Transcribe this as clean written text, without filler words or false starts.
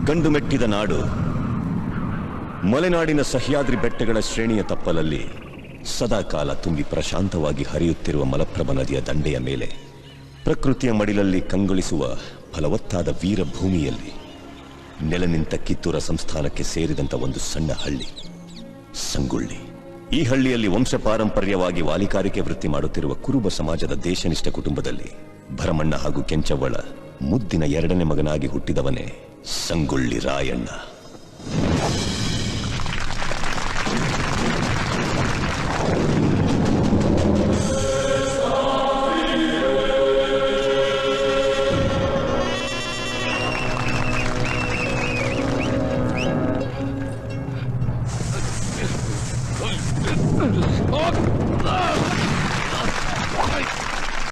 ಗಂಡು ಮೆಟ್ಟಿದ ನಾಡು ಮಲೆನಾಡಿನ ಸಹ್ಯಾದ್ರಿ ಬೆಟ್ಟಗಳ ಶ್ರೇಣಿಯ ತಪ್ಪಲಲ್ಲಿ ಸದಾಕಾಲ ತುಂಬಿ ಪ್ರಶಾಂತವಾಗಿ ಹರಿಯುತ್ತಿರುವ ಮಲಪ್ರಭಾ ನದಿಯ ದಂಡೆಯ ಮೇಲೆ ಪ್ರಕೃತಿಯ ಮಡಿಲಲ್ಲಿ ಕಂಗೊಳಿಸುವ ಫಲವತ್ತಾದ ವೀರಭೂಮಿಯಲ್ಲಿ ನೆಲ ನಿಂತ ಕಿತ್ತೂರ ಸಂಸ್ಥಾನಕ್ಕೆ ಸೇರಿದಂತ ಒಂದು ಸಣ್ಣ ಹಳ್ಳಿ ಸಂಗೊಳ್ಳಿ. ಈ ಹಳ್ಳಿಯಲ್ಲಿ ವಂಶ ಪಾರಂಪರ್ಯವಾಗಿ ವಾಲಿಕಾರಿಕೆ ವೃತ್ತಿ ಮಾಡುತ್ತಿರುವ ಕುರುಬ ಸಮಾಜದ ದೇಶನಿಷ್ಠ ಕುಟುಂಬದಲ್ಲಿ ಭರಮಣ್ಣ ಹಾಗೂ ಕೆಂಚವ್ವಳ ಮುದ್ದಿನ ಎರಡನೇ ಮಗನಾಗಿ ಹುಟ್ಟಿದವನೇ ಸಂಗೊಳ್ಳಿ ರಾಯಣ್ಣ.